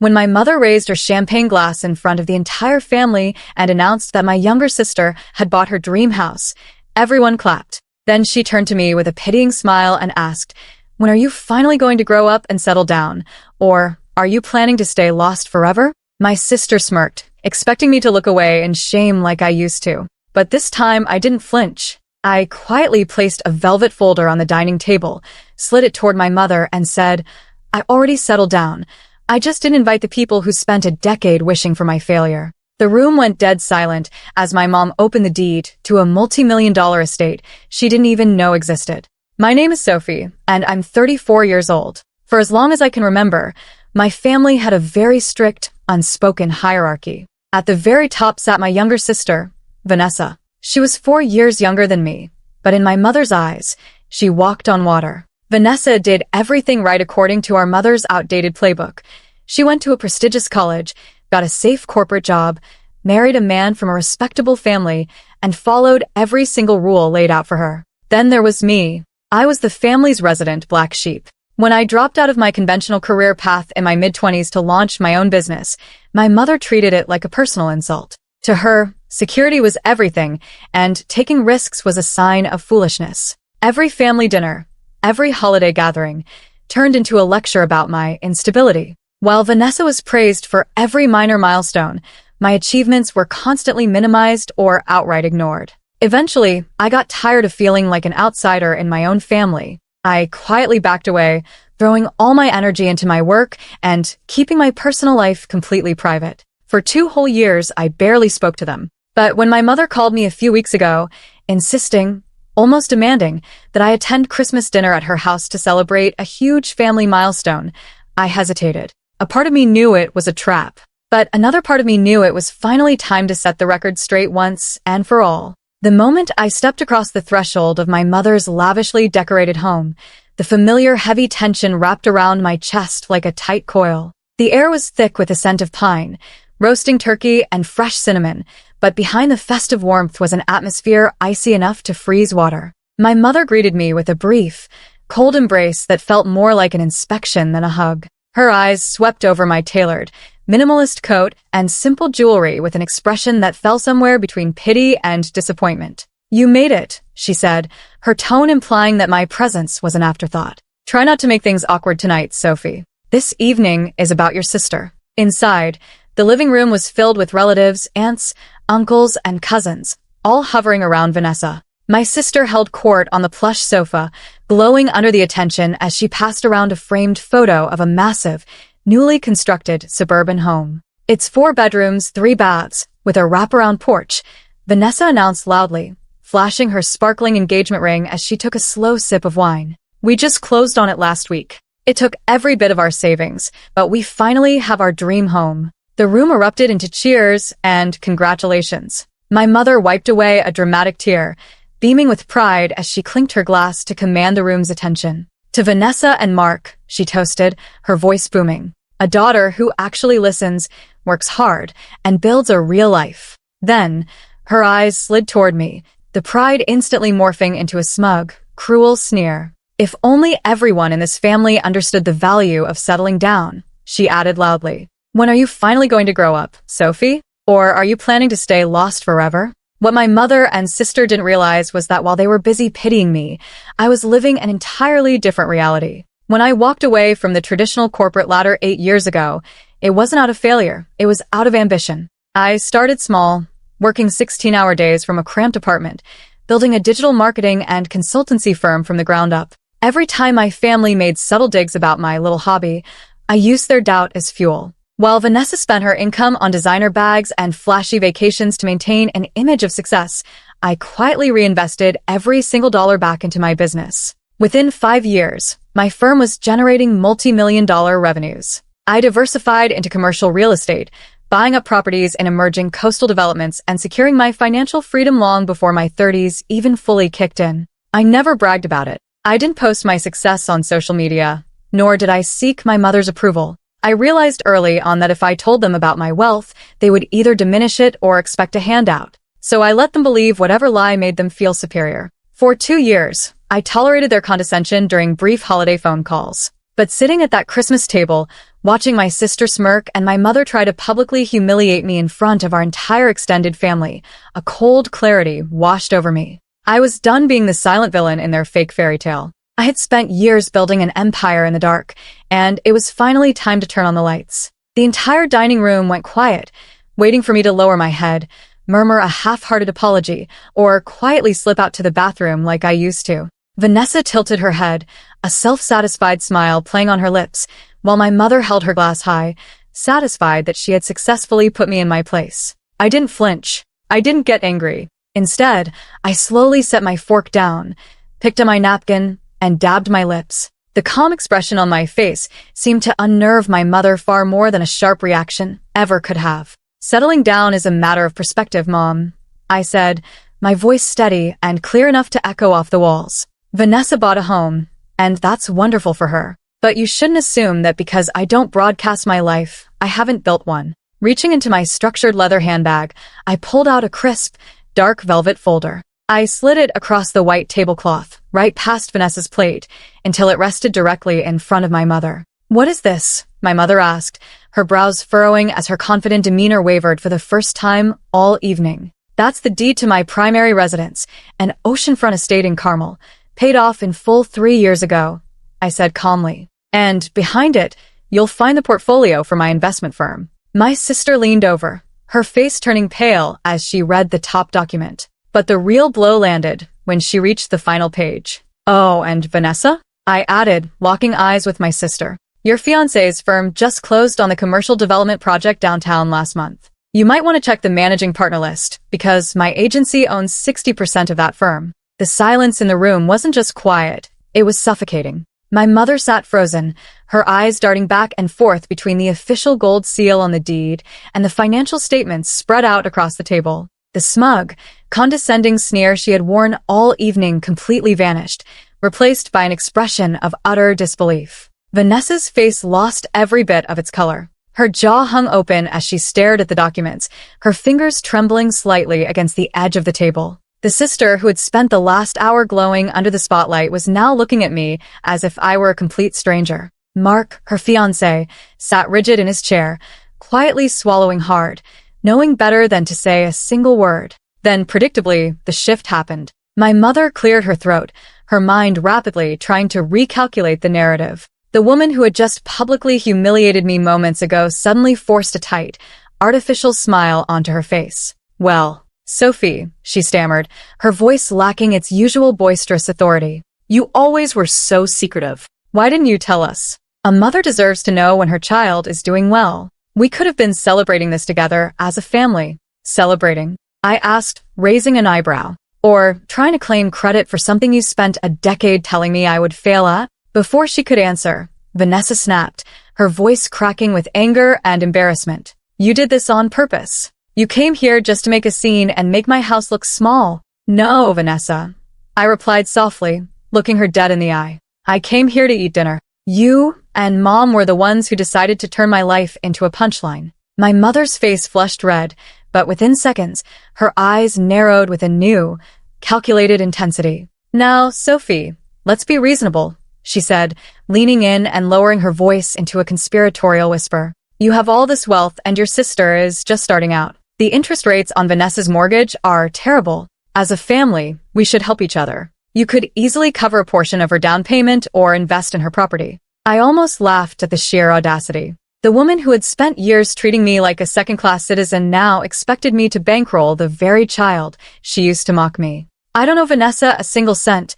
When my mother raised her champagne glass in front of the entire family and announced that my younger sister had bought her dream house, everyone clapped. Then she turned to me with a pitying smile and asked, "When are you finally going to grow up and settle down? Or are you planning to stay lost forever?" My sister smirked, expecting me to look away in shame like I used to. But this time I didn't flinch. I quietly placed a velvet folder on the dining table, slid it toward my mother, and said, "I already settled down. I just didn't invite the people who spent a decade wishing for my failure." The room went dead silent as my mom opened the deed to a multi-million-dollar estate she didn't even know existed. My name is Sophie, and I'm 34 years old. For as long as I can remember, my family had a very strict, unspoken hierarchy. At the very top sat my younger sister, Vanessa. She was 4 years younger than me, but in my mother's eyes, she walked on water. Vanessa did everything right according to our mother's outdated playbook. She went to a prestigious college, got a safe corporate job, married a man from a respectable family, and followed every single rule laid out for her. Then there was me. I was the family's resident black sheep. When I dropped out of my conventional career path in my mid-20s to launch my own business, my mother treated it like a personal insult. To her, security was everything, and taking risks was a sign of foolishness. Every family dinner, every holiday gathering, turned into a lecture about my instability. While Vanessa was praised for every minor milestone, my achievements were constantly minimized or outright ignored. Eventually, I got tired of feeling like an outsider in my own family. I quietly backed away, throwing all my energy into my work and keeping my personal life completely private. For 2 whole years, I barely spoke to them. But when my mother called me a few weeks ago, insisting, almost demanding, that I attend Christmas dinner at her house to celebrate a huge family milestone, I hesitated. A part of me knew it was a trap, but another part of me knew it was finally time to set the record straight once and for all. The moment I stepped across the threshold of my mother's lavishly decorated home, the familiar heavy tension wrapped around my chest like a tight coil. The air was thick with the scent of pine, roasting turkey, and fresh cinnamon, but behind the festive warmth was an atmosphere icy enough to freeze water. My mother greeted me with a brief, cold embrace that felt more like an inspection than a hug. Her eyes swept over my tailored, minimalist coat and simple jewelry with an expression that fell somewhere between pity and disappointment. "You made it," she said, her tone implying that my presence was an afterthought. "Try not to make things awkward tonight, Sophie. This evening is about your sister." Inside, the living room was filled with relatives, aunts, uncles, and cousins, all hovering around Vanessa. My sister held court on the plush sofa, glowing under the attention as she passed around a framed photo of a massive, newly constructed suburban home. "It's 4 bedrooms, 3 baths, with a wraparound porch," Vanessa announced loudly, flashing her sparkling engagement ring as she took a slow sip of wine. "We just closed on it last week. It took every bit of our savings, but we finally have our dream home." The room erupted into cheers and congratulations. My mother wiped away a dramatic tear, beaming with pride as she clinked her glass to command the room's attention. "To Vanessa and Mark," she toasted, her voice booming. "A daughter who actually listens, works hard, and builds a real life." Then, her eyes slid toward me, the pride instantly morphing into a smug, cruel sneer. "If only everyone in this family understood the value of settling down," she added loudly. "When are you finally going to grow up, Sophie? Or are you planning to stay lost forever?" What my mother and sister didn't realize was that while they were busy pitying me, I was living an entirely different reality. When I walked away from the traditional corporate ladder 8 years ago, it wasn't out of failure, it was out of ambition. I started small, working 16-hour days from a cramped apartment, building a digital marketing and consultancy firm from the ground up. Every time my family made subtle digs about my little hobby, I used their doubt as fuel. While Vanessa spent her income on designer bags and flashy vacations to maintain an image of success, I quietly reinvested every single dollar back into my business. Within 5 years, my firm was generating multi-million-dollar revenues. I diversified into commercial real estate, buying up properties in emerging coastal developments and securing my financial freedom long before my 30s even fully kicked in. I never bragged about it. I didn't post my success on social media, nor did I seek my mother's approval. I realized early on that if I told them about my wealth, they would either diminish it or expect a handout. So I let them believe whatever lie made them feel superior. For 2 years, I tolerated their condescension during brief holiday phone calls. But sitting at that Christmas table, watching my sister smirk and my mother try to publicly humiliate me in front of our entire extended family. A cold clarity washed over me. I was done being the silent villain in their fake fairy tale. I had spent years building an empire in the dark, and it was finally time to turn on the lights. The entire dining room went quiet, waiting for me to lower my head, murmur a half-hearted apology, or quietly slip out to the bathroom like I used to. Vanessa tilted her head, a self-satisfied smile playing on her lips, while my mother held her glass high, satisfied that she had successfully put me in my place. I didn't flinch. I didn't get angry. Instead, I slowly set my fork down, picked up my napkin, and dabbed my lips. The calm expression on my face seemed to unnerve my mother far more than a sharp reaction ever could have. "Settling down is a matter of perspective, Mom," I said, my voice steady and clear enough to echo off the walls. "Vanessa bought a home, and that's wonderful for her. But you shouldn't assume that because I don't broadcast my life, I haven't built one." Reaching into my structured leather handbag, I pulled out a crisp, dark velvet folder. I slid it across the white tablecloth, right past Vanessa's plate, until it rested directly in front of my mother. "What is this?" my mother asked, her brows furrowing as her confident demeanor wavered for the first time all evening. "That's the deed to my primary residence, an oceanfront estate in Carmel, paid off in full 3 years ago," I said calmly. "And behind it, you'll find the portfolio for my investment firm." My sister leaned over, her face turning pale as she read the top document. But the real blow landed when she reached the final page. "Oh, and Vanessa?" I added, locking eyes with my sister. "Your fiancé's firm just closed on the commercial development project downtown last month. You might want to check the managing partner list, because my agency owns 60% of that firm." The silence in the room wasn't just quiet, it was suffocating. My mother sat frozen, her eyes darting back and forth between the official gold seal on the deed and the financial statements spread out across the table. The smug, condescending sneer she had worn all evening completely vanished, replaced by an expression of utter disbelief. Vanessa's face lost every bit of its color. Her jaw hung open as she stared at the documents, her fingers trembling slightly against the edge of the table. The sister who had spent the last hour glowing under the spotlight was now looking at me as if I were a complete stranger. Mark, her fiancé, sat rigid in his chair, quietly swallowing hard, knowing better than to say a single word. Then, predictably, the shift happened. My mother cleared her throat, her mind rapidly trying to recalculate the narrative. The woman who had just publicly humiliated me moments ago suddenly forced a tight, artificial smile onto her face. "Well, Sophie," she stammered, her voice lacking its usual boisterous authority. "You always were so secretive. Why didn't you tell us? A mother deserves to know when her child is doing well. We could have been celebrating this together as a family." "Celebrating?" I asked, raising an eyebrow. "Or trying to claim credit for something you spent a decade telling me I would fail at?" Before she could answer, Vanessa snapped, her voice cracking with anger and embarrassment. "You did this on purpose. You came here just to make a scene and make my house look small." "No, Vanessa," I replied softly, looking her dead in the eye. "I came here to eat dinner. You and Mom were the ones who decided to turn my life into a punchline." My mother's face flushed red, but within seconds, her eyes narrowed with a new, calculated intensity. "Now, Sophie, let's be reasonable," she said, leaning in and lowering her voice into a conspiratorial whisper. "You have all this wealth and your sister is just starting out. The interest rates on Vanessa's mortgage are terrible. As a family, we should help each other. You could easily cover a portion of her down payment or invest in her property." I almost laughed at the sheer audacity. The woman who had spent years treating me like a second-class citizen now expected me to bankroll the very child she used to mock me. "I don't owe Vanessa a single cent,"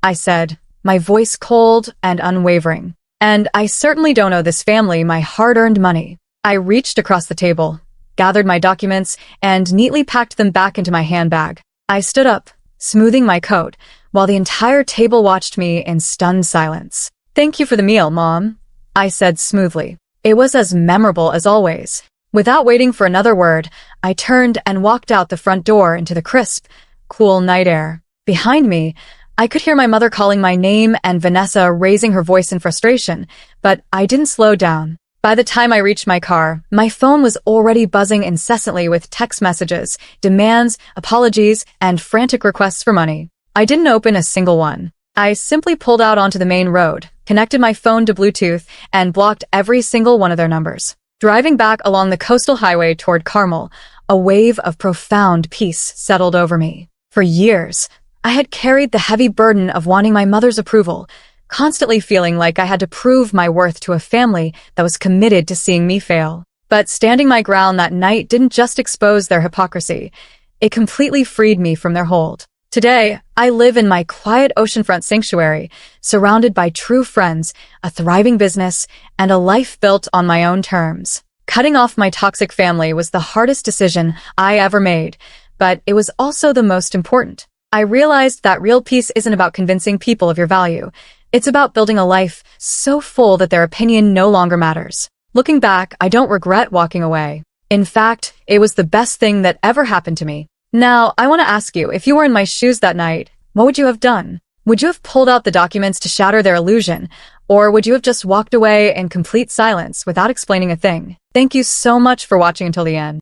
I said, my voice cold and unwavering. "And I certainly don't owe this family my hard-earned money." I reached across the table, gathered my documents, and neatly packed them back into my handbag. I stood up, smoothing my coat, while the entire table watched me in stunned silence. "Thank you for the meal, Mom," I said smoothly. It was as memorable as always. Without waiting for another word, I turned and walked out the front door into the crisp, cool night air. Behind me, I could hear my mother calling my name and Vanessa raising her voice in frustration, but I didn't slow down. By the time I reached my car, my phone was already buzzing incessantly with text messages, demands, apologies, and frantic requests for money. I didn't open a single one. I simply pulled out onto the main road, connected my phone to Bluetooth, and blocked every single one of their numbers. Driving back along the coastal highway toward Carmel, a wave of profound peace settled over me. For years, I had carried the heavy burden of wanting my mother's approval, constantly feeling like I had to prove my worth to a family that was committed to seeing me fail. But standing my ground that night didn't just expose their hypocrisy. It completely freed me from their hold. Today, I live in my quiet oceanfront sanctuary, surrounded by true friends, a thriving business, and a life built on my own terms. Cutting off my toxic family was the hardest decision I ever made, but it was also the most important. I realized that real peace isn't about convincing people of your value. It's about building a life so full that their opinion no longer matters. Looking back, I don't regret walking away. In fact, it was the best thing that ever happened to me. Now, I want to ask you, if you were in my shoes that night, what would you have done? Would you have pulled out the documents to shatter their illusion? Or would you have just walked away in complete silence without explaining a thing? Thank you so much for watching until the end.